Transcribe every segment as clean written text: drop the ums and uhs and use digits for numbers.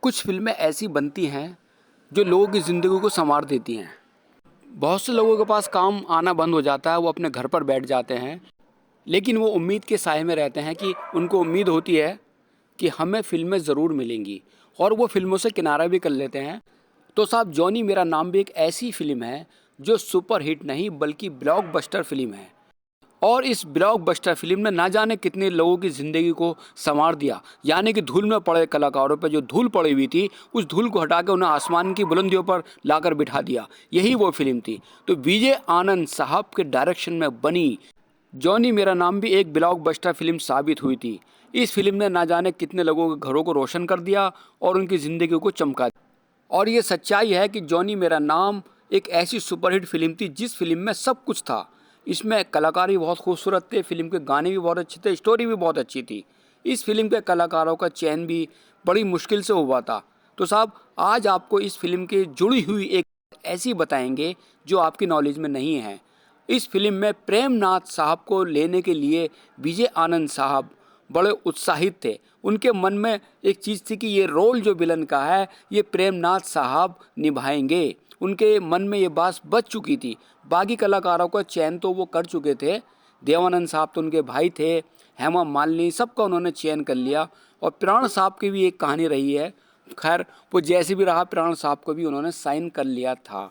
कुछ फिल्में ऐसी बनती हैं जो लोगों की ज़िंदगी को संवार देती हैं। बहुत से लोगों के पास काम आना बंद हो जाता है, वो अपने घर पर बैठ जाते हैं, लेकिन वो उम्मीद के साए में रहते हैं कि उनको उम्मीद होती है कि हमें फ़िल्में ज़रूर मिलेंगी और वो फ़िल्मों से किनारा भी कर लेते हैं। तो साहब, जॉनी मेरा नाम भी एक ऐसी फ़िल्म है जो सुपर हिट नहीं बल्कि ब्लॉकबस्टर फ़िल्म है। और इस ब्लॉकबस्टर फिल्म ने ना जाने कितने लोगों की ज़िंदगी को संवार दिया। यानी कि धूल में पड़े कलाकारों पर जो धूल पड़ी हुई थी, उस धूल को हटा के उन्हें आसमान की बुलंदियों पर लाकर बिठा दिया। यही वो फिल्म थी। तो विजय आनंद साहब के डायरेक्शन में बनी जॉनी मेरा नाम भी एक ब्लॉकबस्टर फिल्म साबित हुई थी। इस फिल्म ने ना जाने कितने लोगों के घरों को रोशन कर दिया और उनकी ज़िंदगी को चमका दिया। और ये सच्चाई है कि जॉनी मेरा नाम एक ऐसी सुपरहिट फिल्म थी जिस फिल्म में सब कुछ था। इसमें कलाकार भी बहुत खूबसूरत थे, फिल्म के गाने भी बहुत अच्छे थे, स्टोरी भी बहुत अच्छी थी। इस फिल्म के कलाकारों का चयन भी बड़ी मुश्किल से हुआ था। तो साहब, आज आपको इस फिल्म की जुड़ी हुई एक ऐसी बताएंगे जो आपकी नॉलेज में नहीं है। इस फिल्म में प्रेमनाथ साहब को लेने के लिए विजय आनंद साहब बड़े उत्साहित थे। उनके मन में एक चीज़ थी कि ये रोल जो विलन का है ये प्रेमनाथ साहब निभाएंगे। उनके मन में ये बात बच चुकी थी। बाकी कलाकारों का चयन तो वो कर चुके थे। देवानंद साहब तो उनके भाई थे, हेमा मालिनी, सबका उन्होंने चयन कर लिया। और प्राण साहब की भी एक कहानी रही है। खैर, वो जैसे भी रहा, प्राण साहब को भी उन्होंने साइन कर लिया था।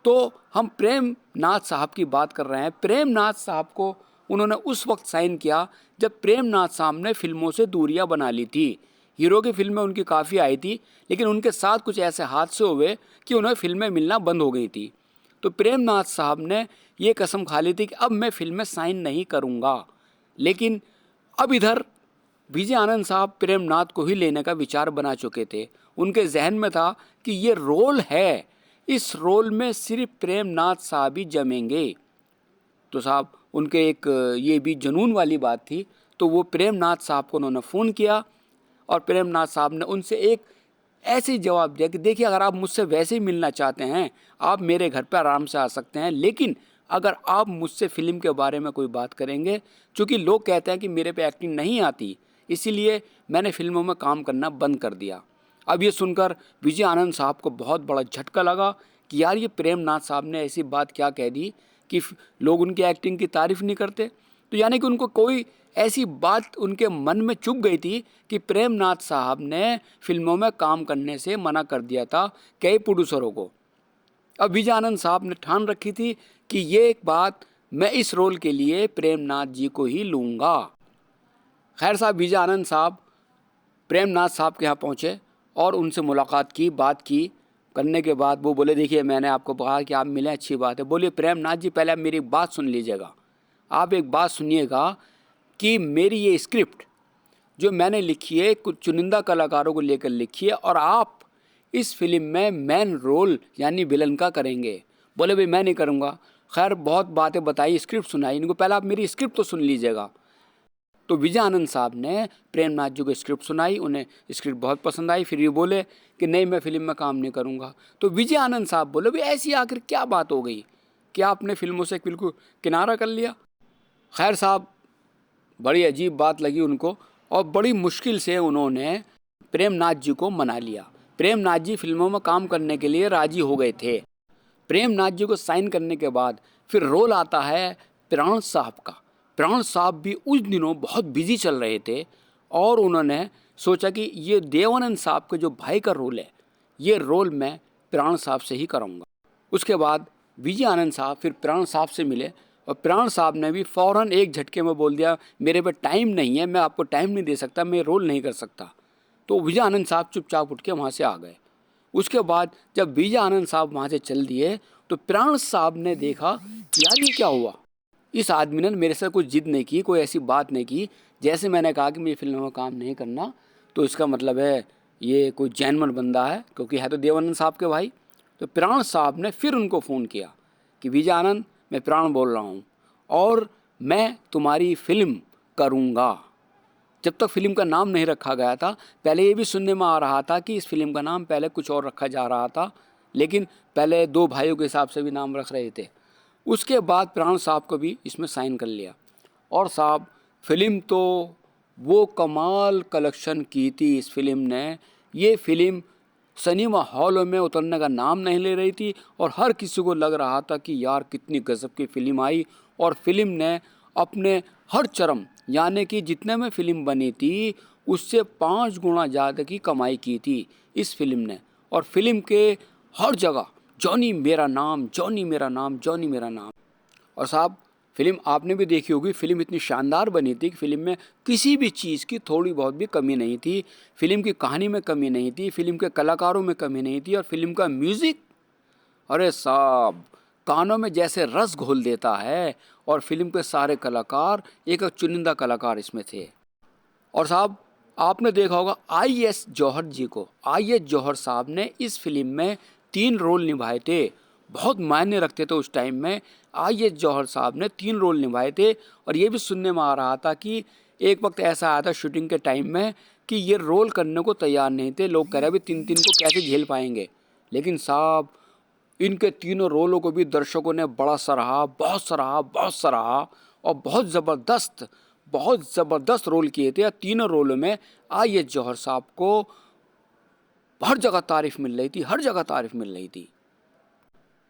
तो हम प्रेमनाथ साहब की बात कर रहे हैं। प्रेमनाथ साहब को उन्होंने उस वक्त साइन किया जब प्रेमनाथ साहब ने फिल्मों से दूरियां बना ली थी। हीरो की फिल्में उनकी काफ़ी आई थी, लेकिन उनके साथ कुछ ऐसे हादसे हुए कि उन्हें फिल्में मिलना बंद हो गई थी। तो प्रेमनाथ साहब ने ये कसम खा ली थी कि अब मैं फिल्में साइन नहीं करूँगा। लेकिन अब इधर विजय आनंद साहब प्रेमनाथ को ही लेने का विचार बना चुके थे। उनके जहन में था कि ये रोल है, इस रोल में सिर्फ प्रेमनाथ साहब ही जमेंगे। तो साहब, उनके एक ये भी जुनून वाली बात थी। तो वो प्रेमनाथ साहब को उन्होंने फ़ोन किया और प्रेमनाथ साहब ने उनसे एक ऐसे ही जवाब दिया कि देखिए, अगर आप मुझसे वैसे ही मिलना चाहते हैं, आप मेरे घर पर आराम से आ सकते हैं, लेकिन अगर आप मुझसे फ़िल्म के बारे में कोई बात करेंगे, चूँकि लोग कहते हैं कि मेरे पे एक्टिंग नहीं आती, इसीलिए मैंने फ़िल्मों में काम करना बंद कर दिया। अब ये सुनकर विजय आनंद साहब को बहुत बड़ा झटका लगा कि यार, ये प्रेमनाथ साहब ने ऐसी बात क्या कह दी कि लोग उनकी एक्टिंग की तारीफ़ नहीं करते। तो यानी कि उनको कोई ऐसी बात उनके मन में चुभ गई थी कि प्रेमनाथ साहब ने फिल्मों में काम करने से मना कर दिया था कई प्रोड्यूसरों को। अब विजय आनंद साहब ने ठान रखी थी कि ये एक बात मैं इस रोल के लिए प्रेमनाथ जी को ही लूँगा। खैर साहब, विजय आनंद साहब प्रेमनाथ साहब के यहाँ पहुँचे और उनसे मुलाकात की, बात की। करने के बाद वो बोले, देखिए, मैंने आपको कहा कि आप मिलें, अच्छी बात है। बोलिए प्रेमनाथ जी, पहले आप मेरी एक बात सुन लीजिएगा। आप एक बात सुनिएगा कि मेरी ये स्क्रिप्ट जो मैंने लिखी है कुछ चुनिंदा कलाकारों को लेकर लिखी है और आप इस फिल्म में मेन रोल यानी विलन का करेंगे। बोले, भाई मैं नहीं करूँगा। खैर, बहुत बातें बताई, स्क्रिप्ट सुनाई इनको, पहले आप मेरी स्क्रिप्ट तो सुन लीजिएगा। तो विजय आनंद साहब ने प्रेमनाथ जी को स्क्रिप्ट सुनाई, उन्हें स्क्रिप्ट बहुत पसंद आई। फिर ये बोले कि नहीं, मैं फिल्म में काम नहीं करूँगा। तो विजय आनंद साहब बोले, भाई ऐसी आखिर क्या बात हो गई, क्या आपने फिल्मों से बिल्कुल किनारा कर लिया? खैर साहब, बड़ी अजीब बात लगी उनको और बड़ी मुश्किल से उन्होंने प्रेमनाथ जी को मना लिया। प्रेमनाथ जी फिल्मों में काम करने के लिए राजी हो गए थे। प्रेमनाथ जी को साइन करने के बाद फिर रोल आता है प्राण साहब का। प्राण साहब भी उस दिनों बहुत बिजी चल रहे थे और उन्होंने सोचा कि ये देवानंद साहब के जो भाई का रोल है, ये रोल मैं प्राण साहब से ही कराऊंगा। उसके बाद विजय आनंद साहब फिर प्राण साहब से मिले और प्राण साहब ने भी फ़ौरन एक झटके में बोल दिया, मेरे पे टाइम नहीं है, मैं आपको टाइम नहीं दे सकता, मैं रोल नहीं कर सकता। तो विजय आनंद साहब चुपचाप उठ के वहाँ से आ गए। उसके बाद जब विजय आनंद साहब वहाँ से चल दिए तो प्राण साहब ने देखा कि यार, ये क्या हुआ, इस आदमी ने मेरे से कुछ जिद नहीं की, कोई ऐसी बात नहीं की। जैसे मैंने कहा कि मुझे फिल्मों में काम नहीं करना, तो इसका मतलब है ये कोई जैनमन बंदा है, क्योंकि है तो देवानंद साहब के भाई। तो प्राण साहब ने फिर उनको फ़ोन किया कि विजय आनंद, मैं प्राण बोल रहा हूँ और मैं तुम्हारी फिल्म करूँगा। जब तक फिल्म का नाम नहीं रखा गया था, पहले ये भी सुनने में आ रहा था कि इस फिल्म का नाम पहले कुछ और रखा जा रहा था, लेकिन पहले दो भाइयों के हिसाब से भी नाम रख रहे थे। उसके बाद प्राण साहब को भी इसमें साइन कर लिया और साहब, फिल्म तो वो कमाल कलेक्शन की थी इस फिल्म ने ये फिल्म सिनेमा हॉलों में उतरने का नाम नहीं ले रही थी और हर किसी को लग रहा था कि यार कितनी गजब की फिल्म आई। और फिल्म ने अपने हर चरम, यानी कि जितने में फिल्म बनी थी उससे 5 गुना ज़्यादा की कमाई की थी इस फिल्म ने। और फिल्म के हर जगह जॉनी मेरा नाम, जॉनी मेरा नाम, जॉनी मेरा नाम। और साहब फिल्म आपने भी देखी होगी, फिल्म इतनी शानदार बनी थी कि फिल्म में किसी भी चीज़ की थोड़ी बहुत भी कमी नहीं थी। फिल्म की कहानी में कमी नहीं थी, फिल्म के कलाकारों में कमी नहीं थी, और फिल्म का म्यूज़िक, अरे साहब कानों में जैसे रस घोल देता है। और फिल्म के सारे कलाकार एक एक चुनिंदा कलाकार इसमें थे। और साहब आपने देखा होगा आई.एस. जौहर जी को, आई.एस. जौहर साहब ने इस फिल्म में 3 रोल निभाए थे। बहुत मायने रखते थे उस टाइम में। आई.एस. जौहर साहब ने 3 रोल निभाए थे। और ये भी सुनने में आ रहा था कि एक वक्त ऐसा आया था शूटिंग के टाइम में कि ये रोल करने को तैयार नहीं थे। लोग कह रहे अभी 3 को कैसे झेल पाएंगे। लेकिन साहब इनके तीनों रोलों को भी दर्शकों ने बड़ा सराहा, बहुत सराहा, बहुत सराहा। और बहुत ज़बरदस्त रोल किए थे। तीनों रोलों में आई.एस. जौहर साहब को हर जगह तारीफ़ मिल रही थी, हर जगह तारीफ़ मिल रही थी।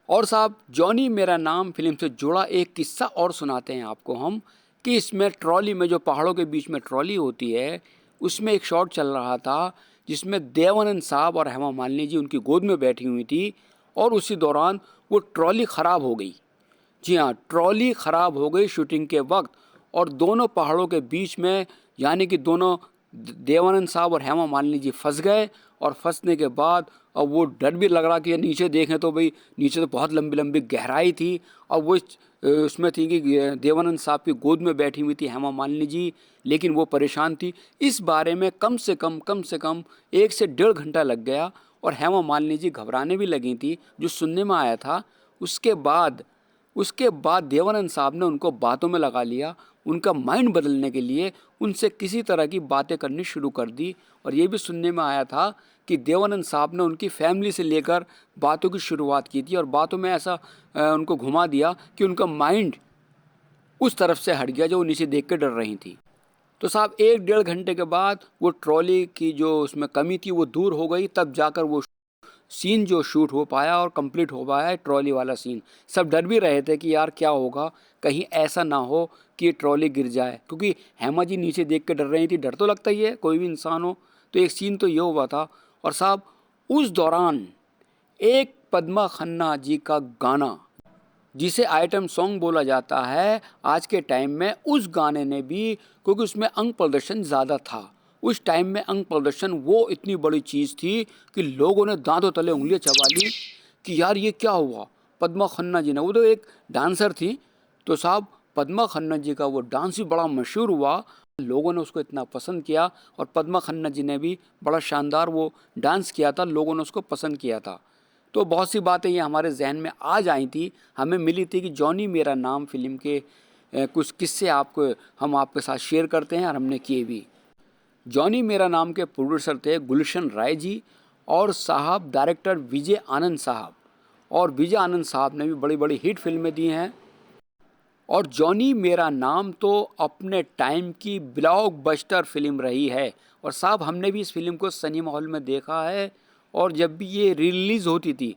और साहब जॉनी मेरा नाम फिल्म से जुड़ा एक किस्सा और सुनाते हैं आपको हम, कि इसमें ट्रॉली में, जो पहाड़ों के बीच में ट्रॉली होती है, उसमें एक शॉट चल रहा था जिसमें देवानंद साहब और हेमा मालिनी जी उनकी गोद में बैठी हुई थी। और उसी दौरान वो ट्रॉली ख़राब हो गई। जी हाँ, ट्रॉली ख़राब हो गई शूटिंग के वक्त। और दोनों पहाड़ों के बीच में, यानी कि दोनों देवानंद साहब और हेमा मालिनी जी फंस गए। और फंसने के बाद अब वो डर भी लग रहा कि नीचे देखें तो भाई नीचे तो बहुत लंबी लंबी गहराई थी। और वो उसमें थी कि देवानंद साहब की गोद में बैठी हुई थी हेमा मालिनी जी, लेकिन वो परेशान थी। इस बारे में कम से कम 1 से 1.5 घंटा लग गया। और हेमा मालिनी जी घबराने भी लगी थी, जो सुनने में आया था। उसके बाद देवानंद साहब ने उनको बातों में लगा लिया, उनका माइंड बदलने के लिए उनसे किसी तरह की बातें करनी शुरू कर दी। और ये भी सुनने में आया था कि देवानंद साहब ने उनकी फैमिली से लेकर बातों की शुरुआत की थी। और बातों में ऐसा उनको घुमा दिया कि उनका माइंड उस तरफ से हट गया जो वो नीचे देख कर डर रही थी। तो साहब 1-1.5 घंटे के बाद वो ट्रॉली की जो उसमें कमी थी वो दूर हो गई। तब जाकर वो सीन जो शूट हो पाया और कंप्लीट हो पाया है, ट्रॉली वाला सीन। सब डर भी रहे थे कि यार क्या होगा, कहीं ऐसा ना हो कि ये ट्रॉली गिर जाए, क्योंकि हेमा जी नीचे देख के डर रही थी। डर तो लगता ही है, कोई भी इंसान हो। तो एक सीन तो ये हुआ था। और साहब उस दौरान एक पद्मा खन्ना जी का गाना, जिसे आइटम सॉन्ग बोला जाता है आज के टाइम में, उस गाने ने भी, क्योंकि उसमें अंग प्रदर्शन ज़्यादा था, उस टाइम में अंग प्रदर्शन वो इतनी बड़ी चीज़ थी कि लोगों ने दांतों तले उंगलियां चबा ली कि यार ये क्या हुआ। पद्मा खन्ना जी ने, वो तो एक डांसर थी, तो साहब पद्मा खन्ना जी का वो डांस भी बड़ा मशहूर हुआ। लोगों ने उसको इतना पसंद किया और पद्मा खन्ना जी ने भी बड़ा शानदार वो डांस किया था, लोगों ने उसको पसंद किया था। तो बहुत सी बातें ये हमारे जहन में आज आई थी, हमें मिली थी कि जॉनी मेरा नाम फिल्म के कुछ किस्से हम आपके साथ शेयर करते हैं, और हमने किए भी। जॉनी मेरा नाम के प्रोड्यूसर थे गुलशन राय जी, और साहब डायरेक्टर विजय आनंद साहब। और विजय आनंद साहब ने भी बड़ी बड़ी हिट फिल्में दी हैं। और जॉनी मेरा नाम तो अपने टाइम की ब्लॉकबस्टर फिल्म रही है। और साहब हमने भी इस फिल्म को सिनेमा हॉल में देखा है। और जब भी ये रिलीज़ होती थी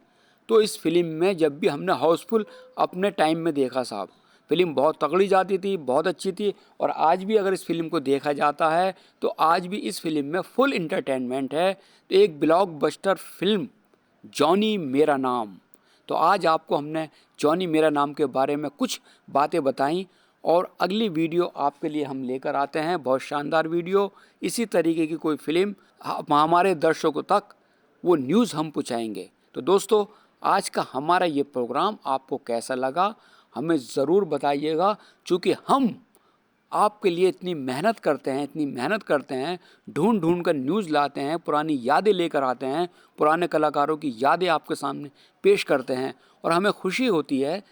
तो इस फिल्म में जब भी हमने हाउसफुल अपने टाइम में देखा साहब, फिल्म बहुत तगड़ी जाती थी, बहुत अच्छी थी। और आज भी अगर इस फिल्म को देखा जाता है तो आज भी इस फिल्म में फुल इंटरटेनमेंट है। तो एक ब्लॉकबस्टर फिल्म जॉनी मेरा नाम। तो आज आपको हमने जॉनी मेरा नाम के बारे में कुछ बातें बताई। और अगली वीडियो आपके लिए हम लेकर आते हैं, बहुत शानदार वीडियो। इसी तरीके की कोई फिल्म हमारे दर्शकों तक वो न्यूज़ हम पहुँचाएंगे। तो दोस्तों आज का हमारा ये प्रोग्राम आपको कैसा लगा हमें ज़रूर बताइएगा, क्योंकि हम आपके लिए इतनी मेहनत करते हैं, ढूंढ ढूंढ कर न्यूज़ लाते हैं, पुरानी यादें लेकर आते हैं, पुराने कलाकारों की यादें आपके सामने पेश करते हैं। और हमें खुशी होती है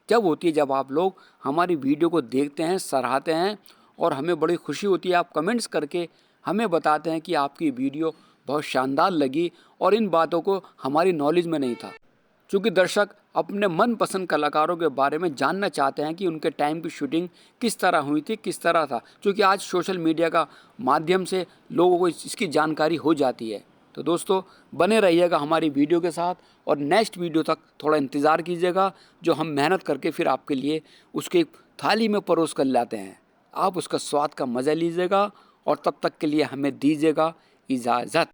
जब आप लोग हमारी वीडियो को देखते हैं, सराहते हैं। और हमें बड़ी खुशी होती है, आप कमेंट्स करके हमें बताते हैं कि आपकी वीडियो बहुत शानदार लगी और इन बातों को हमारी नॉलेज में नहीं था। क्योंकि दर्शक अपने मनपसंद कलाकारों के बारे में जानना चाहते हैं कि उनके टाइम की शूटिंग किस तरह हुई थी, किस तरह था। क्योंकि आज सोशल मीडिया का माध्यम से लोगों को इसकी जानकारी हो जाती है। तो तो दोस्तों बने रहिएगा हमारी वीडियो के साथ और नेक्स्ट वीडियो तक थोड़ा इंतज़ार कीजिएगा, जो हम मेहनत करके फिर आपके लिए उसके थाली में परोस कर लाते हैं। आप उसका स्वाद का मज़ा लीजिएगा और तब तक के लिए हमें दीजिएगा इजाज़त।